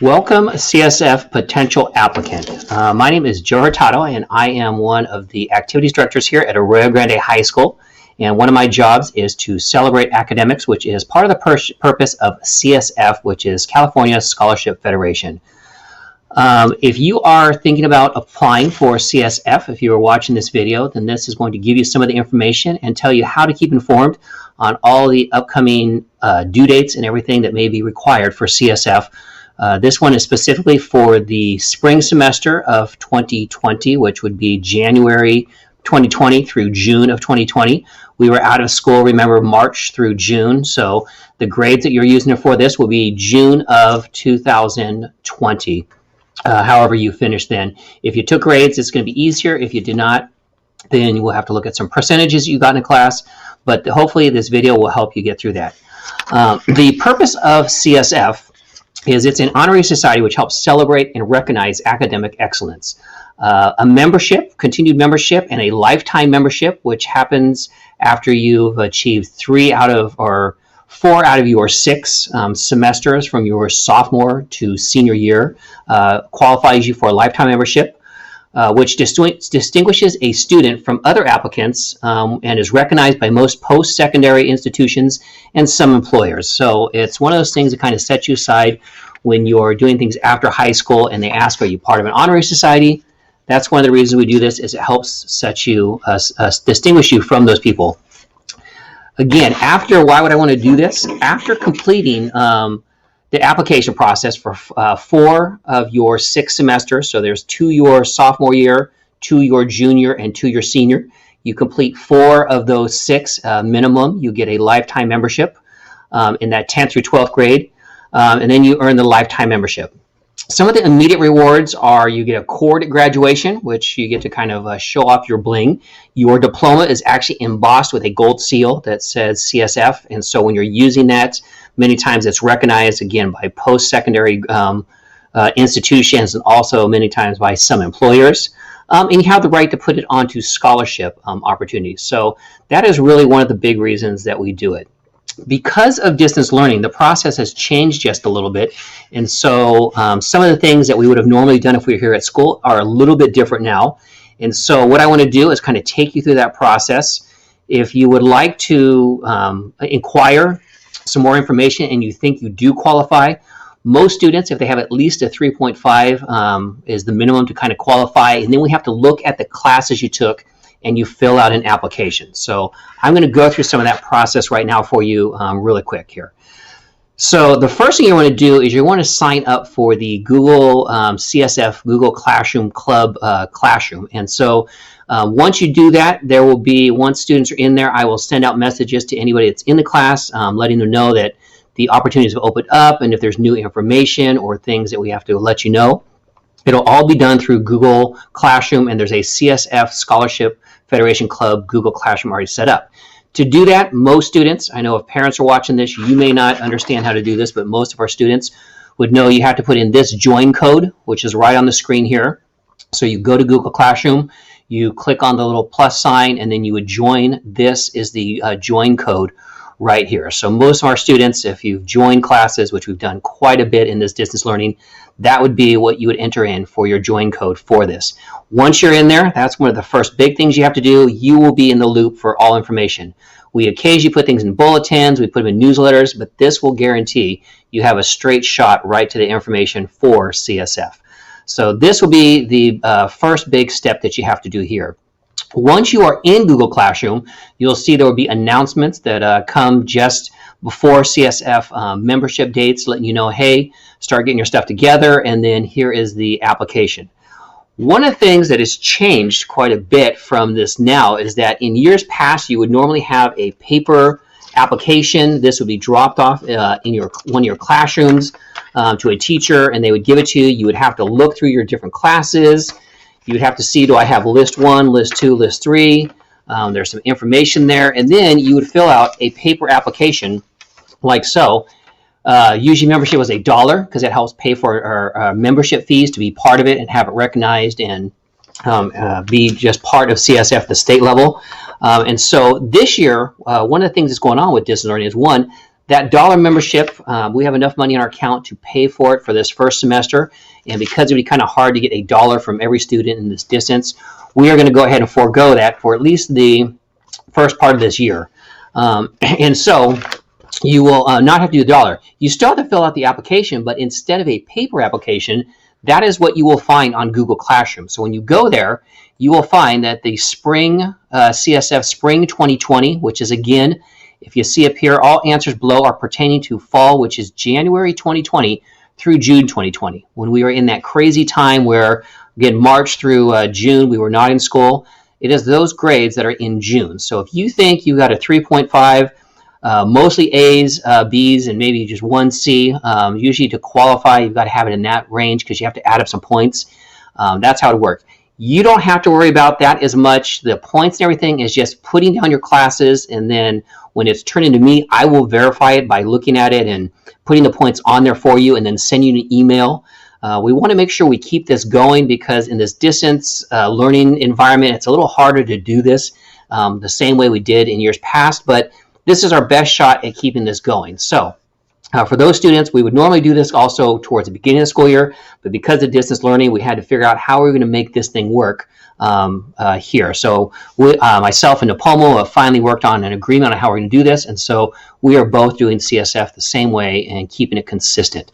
Welcome, CSF potential applicant. My name is Joe Hurtado, and I am one of the activities directors here at Arroyo Grande High School. And one of my jobs is to celebrate academics, which is part of the purpose of CSF, which is California Scholarship Federation. If you are thinking about applying for CSF, if you are watching this video, then this is going to give you some of the information and tell you how to keep informed on all the upcoming due dates and everything that may be required for CSF. This one is specifically for the spring semester of 2020, which would be January 2020 through June of 2020. We were out of school, remember, March through June. So the grades that you're using for this will be June of 2020, however you finish then. If you took grades, it's going to be easier. If you did not, then you will have to look at some percentages you got in class. But hopefully this video will help you get through that. The purpose of CSF is it's an honorary society which helps celebrate and recognize academic excellence. A membership, continued membership, and a lifetime membership, which happens after you've achieved 4 out of your 6 semesters from your sophomore to senior year, qualifies you for a lifetime membership, which distinguishes a student from other applicants and is recognized by most post-secondary institutions and some employers. So it's one of those things that kind of sets you aside when you're doing things after high school and they ask, are you part of an honorary society? That's one of the reasons we do this, is it helps set you, distinguish you from those people. Again, why would I want to do this? After completing the application process for 4 of your 6 semesters, so there's 2 your sophomore year, 2 your junior, and 2 your senior. You complete 4 of those 6 minimum, you get a lifetime membership in that 10th through 12th grade, and then you earn the lifetime membership. Some of the immediate rewards are you get a cord at graduation, which you get to kind of show off your bling. Your diploma is actually embossed with a gold seal that says CSF, and so when you're using that, many times it's recognized, again, by post-secondary institutions and also many times by some employers. And you have the right to put it onto scholarship opportunities. So that is really one of the big reasons that we do it. Because of distance learning, the process has changed just a little bit. And so some of the things that we would have normally done if we were here at school are a little bit different now. And so what I want to do is kind of take you through that process. If you would like to inquire some more information and you think you do qualify, most students, if they have at least a 3.5, is the minimum to kind of qualify. And then we have to look at the classes you took and you fill out an application. So I'm going to go through some of that process right now for you really quick here. So the first thing you want to do is you want to sign up for the Google CSF Google Classroom Club Classroom. And so once you do that, there will be, once students are in there, I will send out messages to anybody that's in the class, letting them know that the opportunities have opened up and if there's new information or things that we have to let you know. It'll all be done through Google Classroom, and there's a CSF Scholarship Federation Club Google Classroom already set up. To do that, most students, I know if parents are watching this, you may not understand how to do this, but most of our students would know you have to put in this join code, which is right on the screen here. So you go to Google Classroom, you click on the little plus sign, and then you would join. This is the join code right here. So most of our students, if you've joined classes, which we've done quite a bit in this distance learning, that would be what you would enter in for your join code for this. Once you're in there, that's one of the first big things you have to do. You will be in the loop for all information. We occasionally put things in bulletins, we put them in newsletters, but this will guarantee you have a straight shot right to the information for CSF. So this will be the first big step that you have to do here. Once you are in Google Classroom, you'll see there will be announcements that come just before CSF membership dates, letting you know, hey, start getting your stuff together, and then here is the application. One of the things that has changed quite a bit from this now is that in years past, you would normally have a paper application. This would be dropped off in one of your classrooms to a teacher, and they would give it to you. You would have to look through your different classes. You would have to see, do I have list 1, list 2, list 3? There's some information there. And then you would fill out a paper application like so. Usually membership was $1 because it helps pay for our membership fees to be part of it and have it recognized and be just part of CSF at the state level. And so this year, one of the things that's going on with distance learning is, one, That dollar membership, we have enough money in our account to pay for it for this first semester. And because it would be kind of hard to get $1 from every student in this distance, we are going to go ahead and forego that for at least the first part of this year. And so you will not have to do the dollar. You still have to fill out the application, but instead of a paper application, that is what you will find on Google Classroom. So when you go there, you will find that the spring CSF Spring 2020, which is, again, if you see up here, all answers below are pertaining to fall, which is January 2020 through June 2020, when we were in that crazy time where, again, March through June, we were not in school. It is those grades that are in June. So if you think you got a 3.5, mostly A's, B's, and maybe just one C, usually to qualify, you've got to have it in that range because you have to add up some points. That's how it works. You don't have to worry about that as much. The points and everything is just putting down your classes, and then when it's turned into me, I will verify it by looking at it and putting the points on there for you and then send you an email. We want to make sure we keep this going because in this distance learning environment, it's a little harder to do this the same way we did in years past, but this is our best shot at keeping this going. So for those students, we would normally do this also towards the beginning of the school year, but because of distance learning, we had to figure out how we're going to make this thing work here. So myself and Napomo have finally worked on an agreement on how we're going to do this, and so we are both doing CSF the same way and keeping it consistent.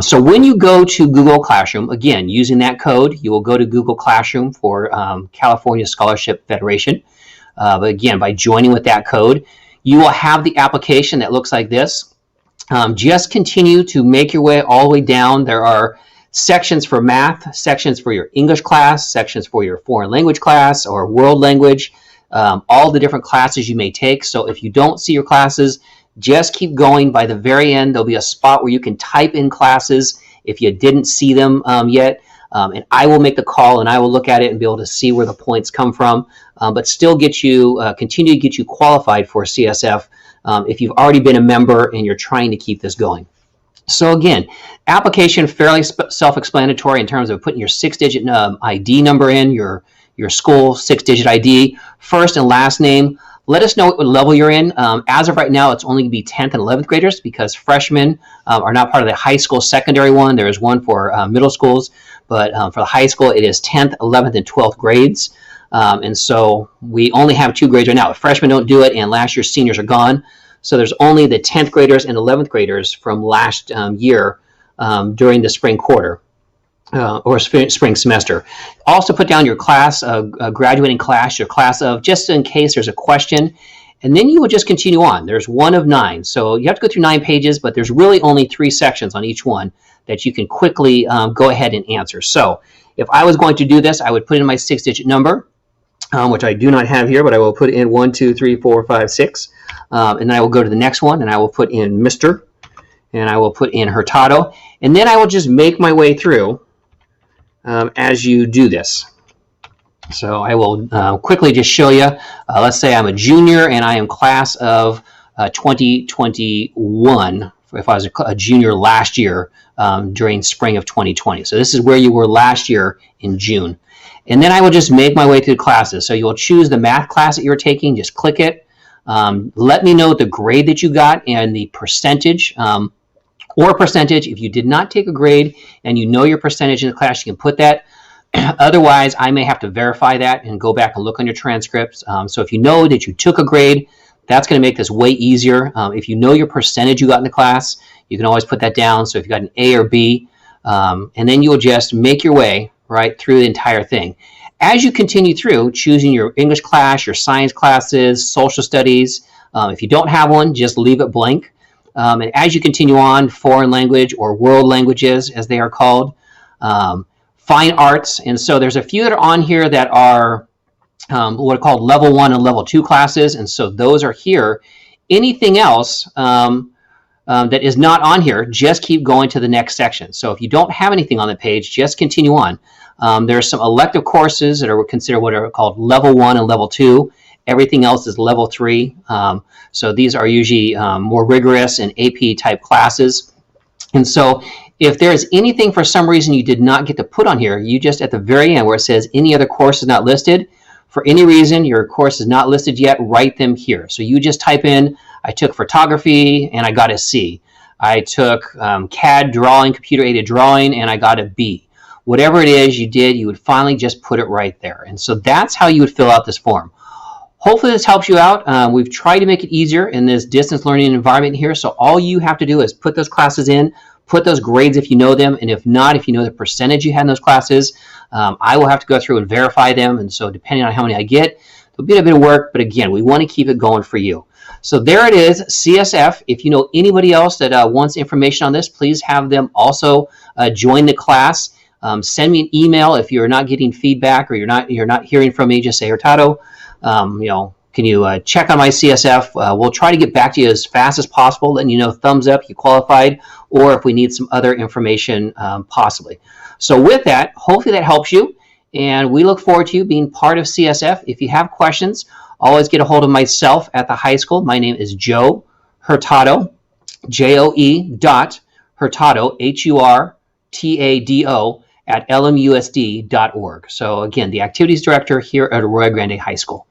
So when you go to Google Classroom, again, using that code, you will go to Google Classroom for California Scholarship Federation. But again, by joining with that code, you will have the application that looks like this. Just continue to make your way all the way down. There are sections for math, sections for your English class, sections for your foreign language class or world language, all the different classes you may take. So if you don't see your classes, just keep going. By the very end, there'll be a spot where you can type in classes if you didn't see them yet. And I will make the call and I will look at it and be able to see where the points come from, but still get you, continue to get you qualified for CSF if you've already been a member and you're trying to keep this going. So again, application fairly self-explanatory in terms of putting your 6-digit ID number in, your school 6-digit ID, first and last name. Let us know what level you're in. As of right now, it's only going to be 10th and 11th graders because freshmen are not part of the high school secondary one. There is one for middle schools, but for the high school, it is 10th, 11th, and 12th grades. And so we only have 2 grades right now. Freshmen don't do it, and last year's seniors are gone. So there's only the 10th graders and 11th graders from last year during the spring quarter. Or spring semester. Also put down your class, graduating class, your class of, just in case there's a question, and then you will just continue on. There's one of 9, so you have to go through 9 pages, but there's really only 3 sections on each one that you can quickly go ahead and answer. So if I was going to do this, I would put in my 6-digit number, which I do not have here, but I will put in 1, 2, 3, 4, 5, 6, and then I will go to the next one, and I will put in Mr., and I will put in Hurtado, and then I will just make my way through as you do this. So I will quickly just show you. Let's say I'm a junior and I am class of 2021, if I was a junior last year during spring of 2020. So this is where you were last year in June. And then I will just make my way through the classes. So you'll choose the math class that you're taking, just click it. Let me know the grade that you got and the percentage. Or percentage. If you did not take a grade and you know your percentage in the class, you can put that. Otherwise, I may have to verify that and go back and look on your transcripts. So if you know that you took a grade, that's going to make this way easier. If you know your percentage you got in the class, you can always put that down. So if you got an A or B, and then you'll just make your way right through the entire thing. As you continue through, choosing your English class, your science classes, social studies. If you don't have one, just leave it blank. And as you continue on, foreign language or world languages, as they are called, fine arts. And so there's a few that are on here that are what are called level 1 and level 2 classes. And so those are here. Anything else that is not on here, just keep going to the next section. So if you don't have anything on the page, just continue on. There are some elective courses that are considered what are called level 1 and level 2. Everything else is level 3. So these are usually more rigorous and AP type classes. And so if there's anything for some reason you did not get to put on here, you just at the very end where it says any other course is not listed, for any reason your course is not listed yet, write them here. So you just type in, I took photography and I got a C. I took CAD drawing, computer aided drawing, and I got a B. Whatever it is you did, you would finally just put it right there. And so that's how you would fill out this form. Hopefully this helps you out. We've tried to make it easier in this distance learning environment here. So all you have to do is put those classes in, put those grades if you know them, and if not, if you know the percentage you had in those classes, I will have to go through and verify them. And so depending on how many I get, there'll be a bit of work, but again, we want to keep it going for you. So there it is, CSF. If you know anybody else that wants information on this, please have them also join the class. Send me an email if you're not getting feedback or you're not hearing from me. Just say, Hurtado, can you check on my CSF? We'll try to get back to you as fast as possible, letting you know thumbs up, you qualified, or if we need some other information possibly. So with that, hopefully that helps you, and we look forward to you being part of CSF. If you have questions, always get a hold of myself at the high school. My name is Joe Hurtado, Joe.Hurtado, Hurtado, at lmusd.org. So again, the activities director here at Arroyo Grande High School.